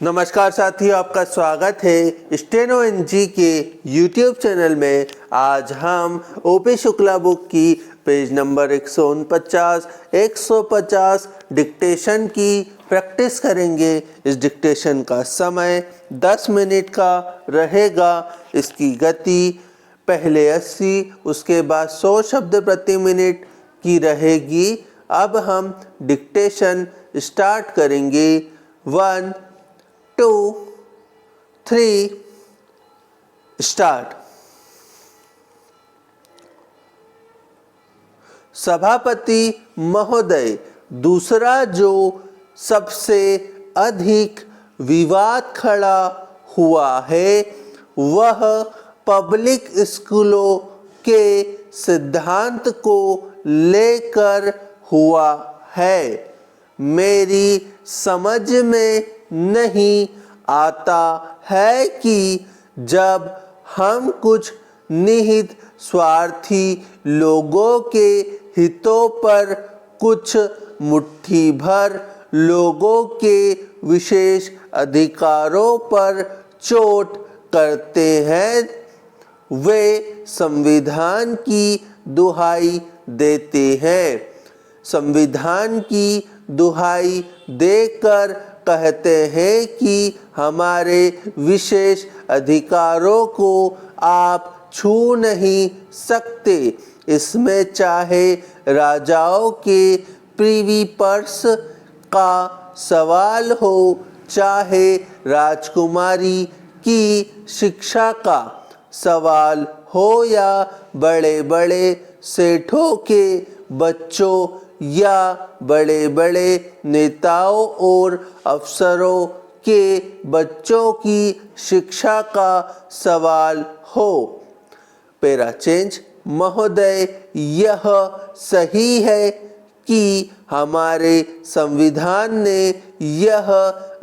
नमस्कार साथियों, आपका स्वागत है स्टेनो एनजी के यूट्यूब चैनल में। आज हम ओपी शुक्ला बुक की पेज नंबर 149, 150 डिक्टेशन की प्रैक्टिस करेंगे। इस डिक्टेशन का समय 10 मिनट का रहेगा। इसकी गति पहले 80, उसके बाद 100 शब्द प्रति मिनट की रहेगी। अब हम डिक्टेशन स्टार्ट करेंगे। 1, 2, 3, स्टार्ट। सभापति महोदय, दूसरा जो सबसे अधिक विवाद खड़ा हुआ है वह पब्लिक स्कूलों के सिद्धांत को लेकर हुआ है। मेरी समझ में नहीं आता है कि जब हम कुछ निहित स्वार्थी लोगों के हितों पर कुछ मुट्ठी भर लोगों के विशेष अधिकारों पर चोट करते हैं, वे संविधान की दुहाई देते हैं। संविधान की दुहाई देकर कहते हैं कि हमारे विशेष अधिकारों को आप छू नहीं सकते। इसमें चाहे राजाओं के प्रिवी पर्स का सवाल हो, चाहे राजकुमारी की शिक्षा का सवाल हो, या बड़े बड़े सेठों के बच्चों या बड़े बड़े नेताओं और अफसरों के बच्चों की शिक्षा का सवाल हो। Para change. महोदय, यह सही है कि हमारे संविधान ने यह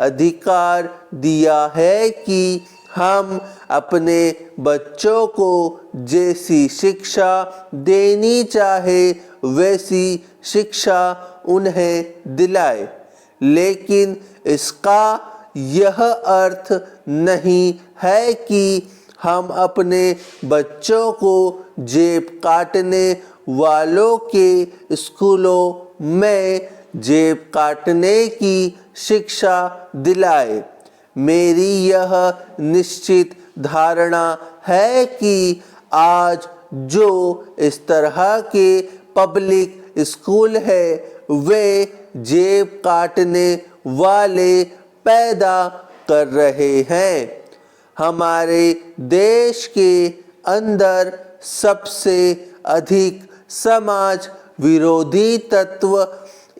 अधिकार दिया है कि हम अपने बच्चों को जैसी शिक्षा देनी चाहे वैसी शिक्षा उन्हें दिलाए, लेकिन इसका यह अर्थ नहीं है कि हम अपने बच्चों को जेब काटने वालों के स्कूलों में जेब काटने की शिक्षा दिलाए। मेरी यह निश्चित धारणा है कि आज जो इस तरह के पब्लिक स्कूल है वे जेब काटने वाले पैदा कर रहे हैं। हमारे देश के अंदर सबसे अधिक समाज विरोधी तत्व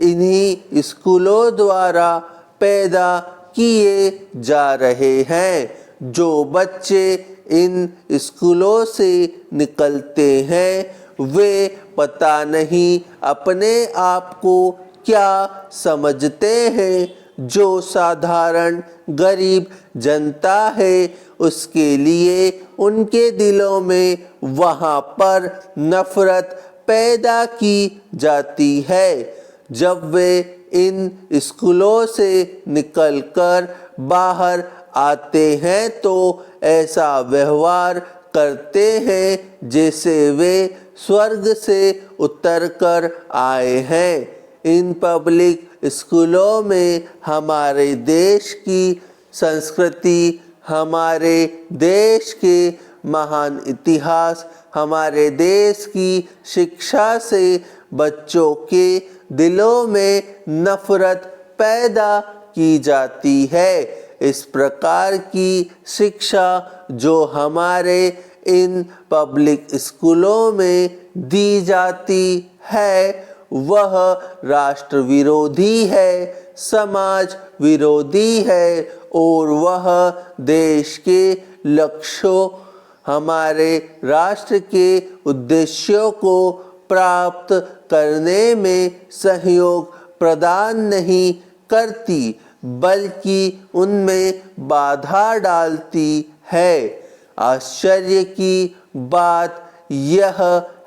इन्हीं स्कूलों द्वारा पैदा किए जा रहे हैं। जो बच्चे इन स्कूलों से निकलते हैं वे पता नहीं अपने आप को क्या समझते हैं। जो साधारण गरीब जनता है उसके लिए उनके दिलों में वहाँ पर नफरत पैदा की जाती है। जब वे इन स्कूलों से निकलकर बाहर आते हैं तो ऐसा व्यवहार करते हैं जैसे वे स्वर्ग से उतरकर आए हैं। इन पब्लिक स्कूलों में हमारे देश की संस्कृति, हमारे देश के महान इतिहास, हमारे देश की शिक्षा से बच्चों के दिलों में नफरत पैदा की जाती है। इस प्रकार की शिक्षा जो हमारे इन पब्लिक स्कूलों में दी जाती है वह राष्ट्र विरोधी है, समाज विरोधी है और वह देश के लक्ष्यों, हमारे राष्ट्र के उद्देश्यों को प्राप्त करने में सहयोग प्रदान नहीं करती बल्कि उनमें बाधा डालती है। आश्चर्य की बात यह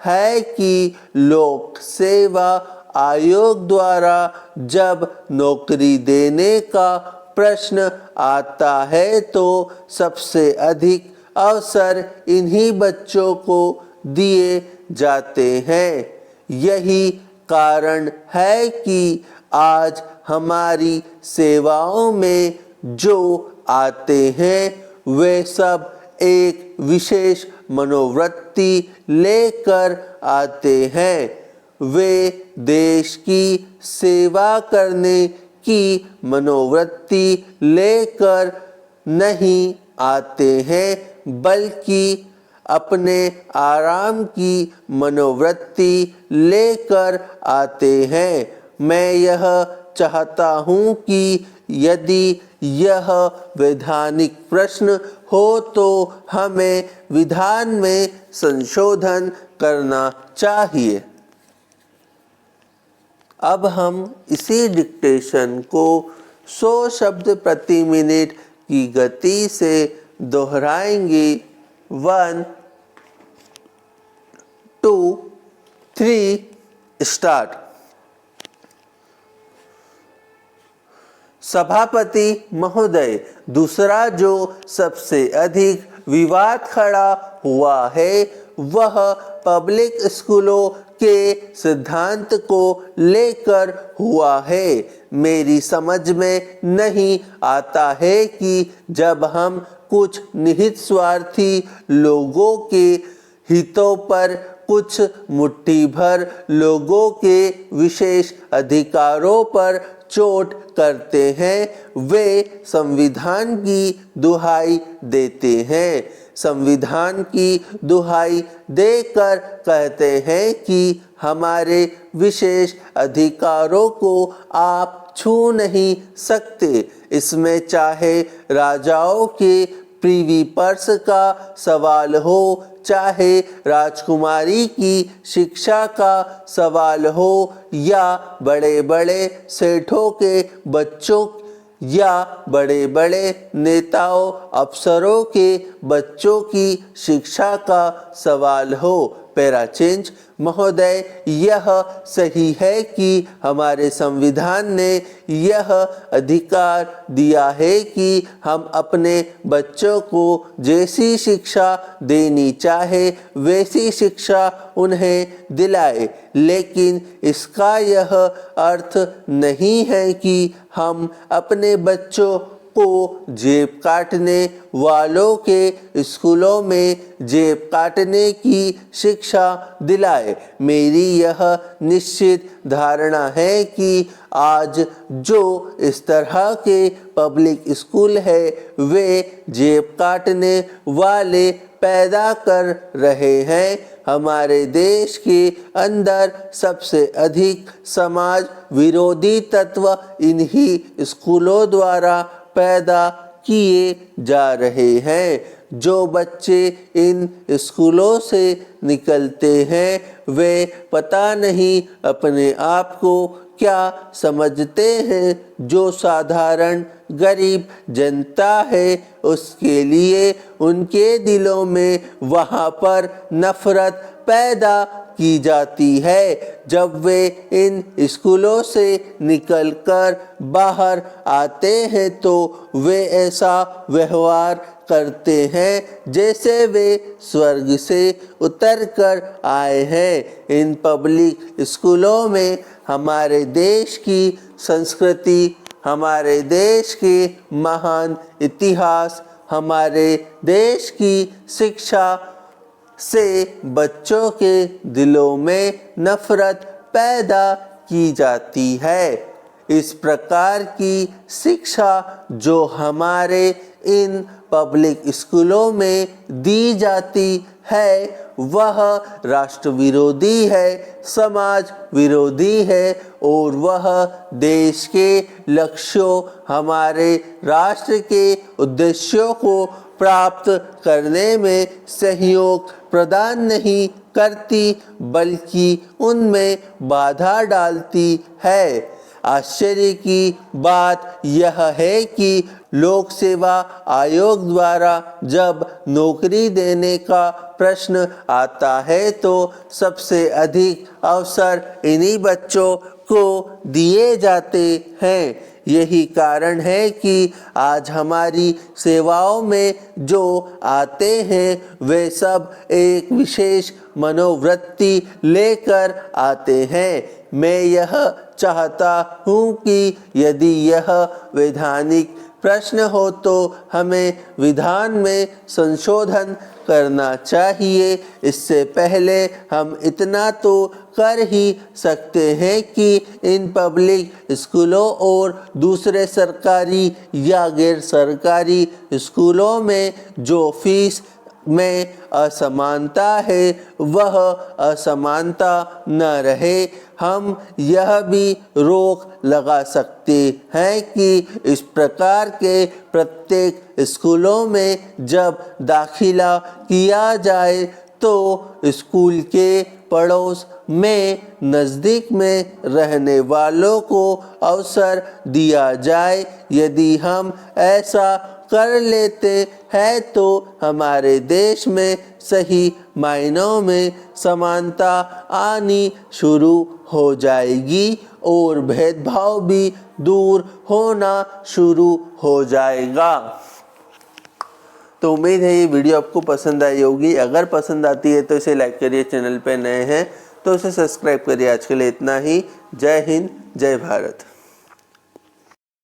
है कि लोक सेवा आयोग द्वारा जब नौकरी देने का प्रश्न आता है तो सबसे अधिक अवसर इन्हीं बच्चों को दिए जाते हैं। यही कारण है कि आज हमारी सेवाओं में जो आते हैं वे सब एक विशेष मनोवृत्ति लेकर आते हैं। वे देश की सेवा करने की मनोवृत्ति लेकर नहीं आते हैं, बल्कि अपने आराम की मनोवृत्ति लेकर आते हैं। मैं यह चाहता हूँ कि यदि यह वैधानिक प्रश्न हो तो हमें विधान में संशोधन करना चाहिए। अब हम इसी डिक्टेशन को 100 शब्द प्रति मिनट की गति से दोहराएंगे। 1 2 3 स्टार्ट। सभापति महोदय, दूसरा जो सबसे अधिक विवाद खड़ा हुआ है वह पब्लिक स्कूलों के सिद्धांत को लेकर हुआ है। मेरी समझ में नहीं आता है कि जब हम कुछ निहित स्वार्थी लोगों के हितों पर कुछ मुट्ठी भर लोगों के विशेष अधिकारों पर चोट करते हैं, वे संविधान की दुहाई देते हैं। संविधान की दुहाई देकर कहते हैं कि हमारे विशेष अधिकारों को आप छू नहीं सकते। इसमें चाहे राजाओं के प्रीवी पर्स का सवाल हो, चाहे राजकुमारी की शिक्षा का सवाल हो, या बड़े बड़े सेठों के बच्चों या बड़े बड़े नेताओं अफसरों के बच्चों की शिक्षा का सवाल हो। Para change. महोदय, यह सही है कि हमारे संविधान ने यह अधिकार दिया है कि हम अपने बच्चों को जैसी शिक्षा देनी चाहे वैसी शिक्षा उन्हें दिलाए, लेकिन इसका यह अर्थ नहीं है कि हम अपने बच्चों को जेब काटने वालों के स्कूलों में जेब काटने की शिक्षा दिलाए। मेरी यह निश्चित धारणा है कि आज जो इस तरह के पब्लिक स्कूल है वे जेब काटने वाले पैदा कर रहे हैं। हमारे देश के अंदर सबसे अधिक समाज विरोधी तत्व इन्हीं स्कूलों द्वारा पैदा किए जा रहे हैं। जो बच्चे इन स्कूलों से निकलते हैं वे पता नहीं अपने आप को क्या समझते हैं। जो साधारण गरीब जनता है उसके लिए उनके दिलों में वहाँ पर नफरत पैदा की जाती है। जब वे इन स्कूलों से निकलकर बाहर आते हैं तो वे ऐसा व्यवहार करते हैं जैसे वे स्वर्ग से उतर कर आए हैं। इन पब्लिक स्कूलों में हमारे देश की संस्कृति, हमारे देश के महान इतिहास, हमारे देश की शिक्षा से बच्चों के दिलों में नफरत पैदा की जाती है। इस प्रकार की शिक्षा जो हमारे इन पब्लिक स्कूलों में दी जाती है वह राष्ट्र विरोधी है, समाज विरोधी है और वह देश के लक्ष्यों, हमारे राष्ट्र के उद्देश्यों को प्राप्त करने में सहयोग प्रदान नहीं करती बल्कि उनमें बाधा डालती है। आश्चर्य की बात यह है कि लोक सेवा आयोग द्वारा जब नौकरी देने का प्रश्न आता है तो सबसे अधिक अवसर इन्हीं बच्चों को दिए जाते हैं। यही कारण है कि आज हमारी सेवाओं में जो आते हैं वे सब एक विशेष मनोवृत्ति लेकर आते हैं। मैं यह चाहता हूँ कि यदि यह वैधानिक प्रश्न हो तो हमें विधान में संशोधन करना चाहिए। इससे पहले हम इतना तो कर ही सकते हैं कि इन पब्लिक स्कूलों और दूसरे सरकारी या गैर सरकारी स्कूलों में जो फीस में असमानता है वह असमानता न रहे। हम यह भी रोक लगा सकते हैं कि इस प्रकार के प्रत्येक स्कूलों में जब दाखिला किया जाए तो स्कूल के पड़ोस में नज़दीक में रहने वालों को अवसर दिया जाए। यदि हम ऐसा कर लेते हैं तो हमारे देश में सही मायनों में समानता आनी शुरू हो जाएगी और भेदभाव भी दूर होना शुरू हो जाएगा। तो उम्मीद है ये वीडियो आपको पसंद आई होगी। अगर पसंद आती है तो इसे लाइक करिए, चैनल पे नए हैं तो इसे सब्सक्राइब करिए। आज के लिए इतना ही। जय हिंद, जय भारत।